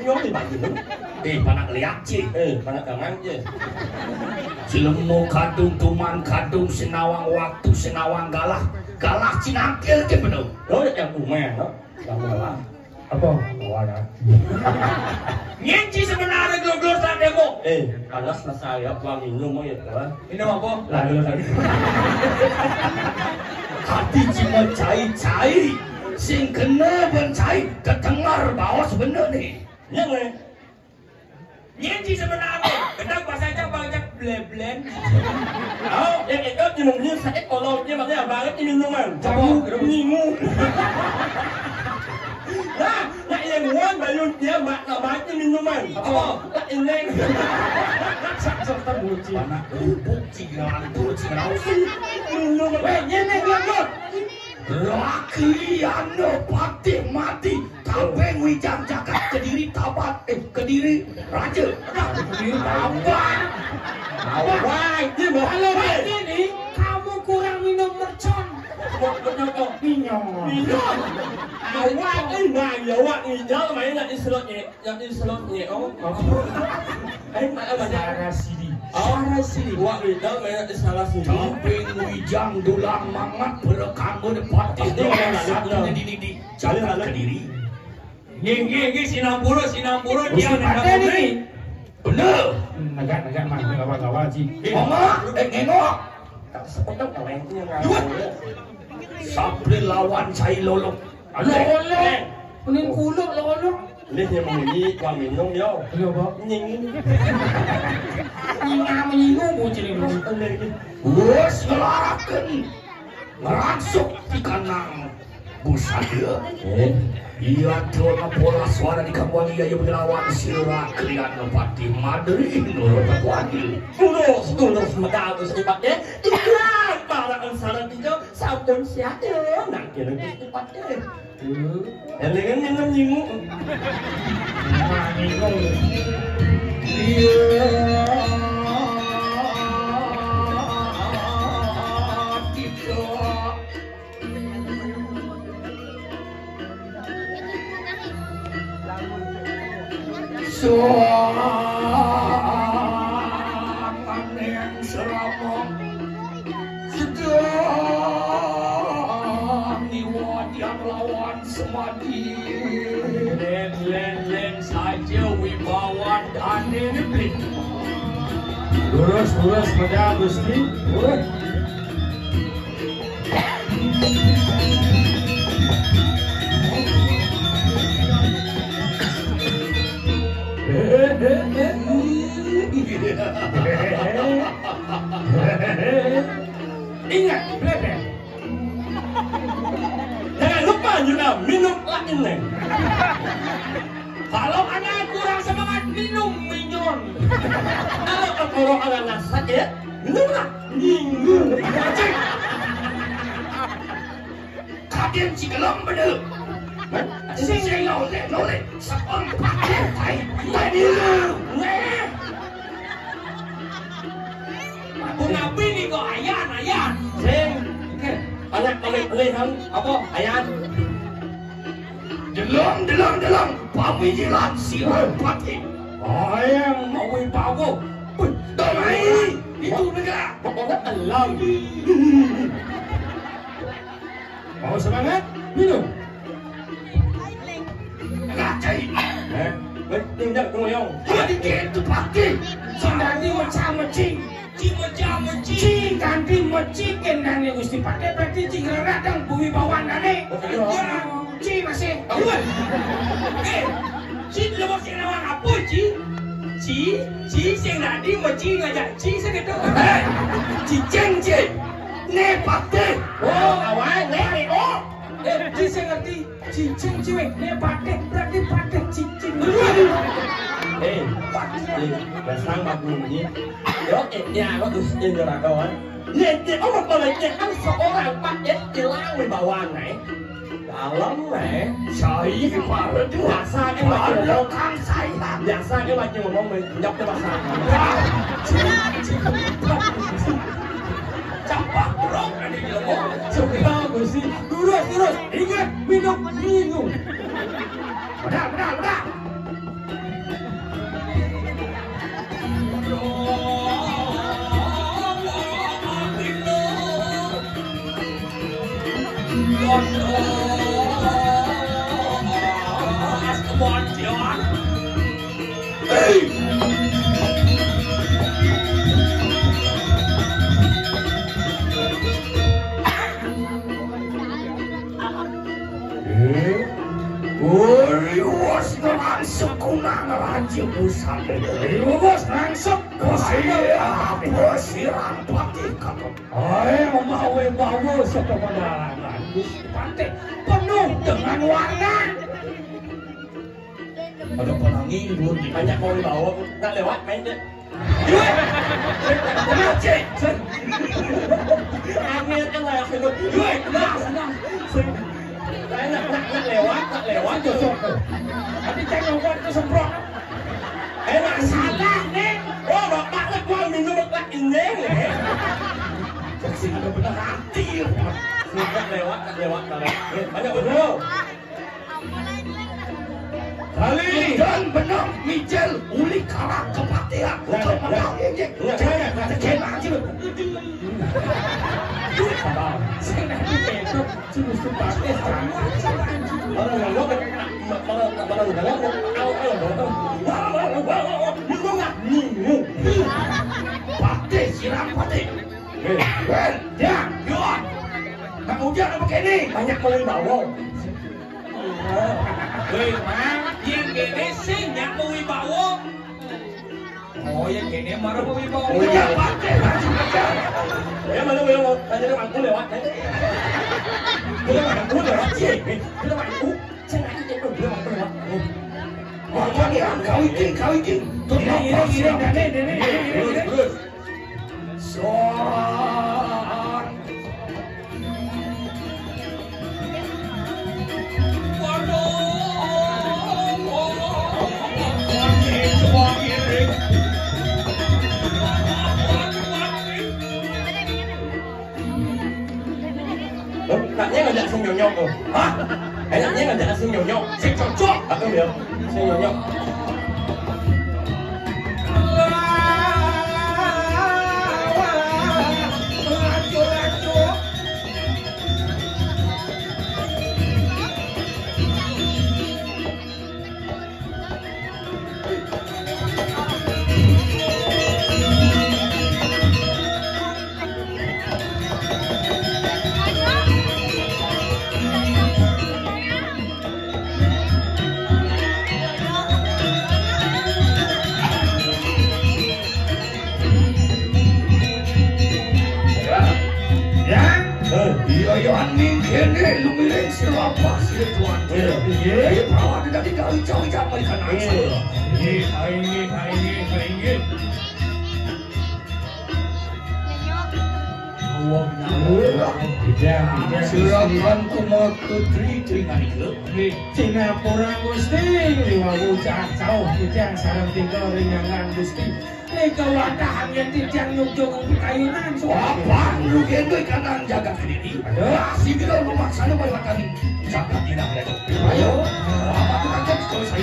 nyong di baju panak liak cik panak tangan je cilemu kadung tuman kadung senawang waktu senawang galah galah cinangkil ke bener lo yang umeh no yang galah apa awalnya nyenci sebenarnya glor-glor tak demo karena selesai ya pulang minum ya kan minum apa lalu hati cuma cai-cai sing kena bencai kedengar bahwa sebenarnya yang nyenci sebenarnya kedang bahasanya banyak blend oh yang itu minumnya saya kalau dia maksudnya banget ini minuman Kamu minum nah yang nguan bayun dia namanya minuman nah ini serta buci anak buci ngalau minuman ini glor laki anu pati mati tapeng wijang jagat kediri tabat kediri raja tabat wah dia mau kalau ini kamu kurang minum mercon minum awak nah ya awak hijau main yang diselotnya oh Sarah Sidi Sarah Sidi awak hijau main yang Sarah Sidi tapeng wijang dulang mangat berekanggo pati satu di jalan kediri Gigi sinamburu dia nggak nih bener negak mah nggak wajib ngomong ngengok sepotong kaleng itu yang Dua. Sampai lawan cai lolok lolok kuning kuluk lolok lihat yang menyanyi kuang minum yo iya pak nying menyinggung bucin ini wes ngelarakan ngerangsuk di kanang busada iya dona pola suara di kamuan iya yang melawan sila kalian nepati madri nurut takwani tulus medal terus dipatnya ikan para ansara hijau sabun siapa nak kira terus dipatnya elegan minum nyinggung menyinggung Soangan yang seramong sedang diwadian lawan semadi len saja wibawa dan ini lurus pada Gusti lurus ingat bebek jangan lupa juga minum lagi neng kalau anak kurang semangat minum minyon kalau anak sakit minum lah nyinggung kaden cigelam bener sing noleh sepon pakai tai kenapa ini kok ayan sing anak oleh apa ayan Delang pamijilan sihan pati ayang mau wibawa damai itu negara pokoknya elam mau semangat minum ngacai tindak ngoyong hari itu pati Sandani macam-macam Cing ganti mecik kendangnya Gusti Pate berarti cing radang bumi bawah nane Cing masih Ci lewat sing nawang apa Ci sing nadi meci ngajak Ci segitu Ci ceng ne pate awal ne Ci sing ngerti cing ciwe ne pate berarti pate cing Basang bagus ni. Yo, ya, lo terus ini rakawan. Lihat, orang baliknya kan seorang pakai hilang di bawah nih. Dalam nih, Sai para dua biasa kan kan saya biasa kan lagi ngomong menjawab ke bahasa. capak rok ini ngomong Coba Gusti terus ingat minum benar Silakan. Hei. Bos langsung kunang raja pusat. Bos langsung Bosirang patih kata. Bawa satu pedalangan Gusti Patih penuh dengan warna. Ada pelangi dulu banyak mau dibawa tak lewat main deh. Cek. Angin kan lah yang hidup. Nak lewat Cocok tuh. Tapi jangan buat kesemprot. enak salah nih. Oh bapak lah gua minum bapak ini nih. Sini benar hati. Tak lewat. Banyak betul. Kali ini dan benar Mijel uli kalah kepatihan. Kemenang injek. Cek aja lu. Saya nanti besok Gusti Patih Patih siram patih. Ya, yuan. Kang Ujang apa ini? Banyak mau dibawa. Wih, mang, yang gini sih yang mau wibawa. Oh, yang gini marah mau wibawa. Ujang patih maju aja. Ya mana tanya aku lewat. Aku lewat sih. Kita aku. Saya nanti aku lewat. Apa nih? Kau ikin. Terus. Soal. Enaknya ngajak sing nyonyok tuh. Hah? Enaknya ngajak sing nyonyok. Sing cocok. Aku bilang sing nyonyok. Yohan mungkin ni lumirin siapa sih tuan? Ya, perawan tidak dikali jauh-jauh ikan aja. Ini. Silakan kumot putri telinga itu. Singapura Gusti, lima bocah jauh kijang sarang tinggal ringangan Gusti. Ika wadahan yang tijang nyugjong kayunan. Apa? Lu gendoi kanan jaga sendiri. Ada si biro rumah sana banyak kami. Jaga tidak ada. Ayo, apa tukang jadi kalau saya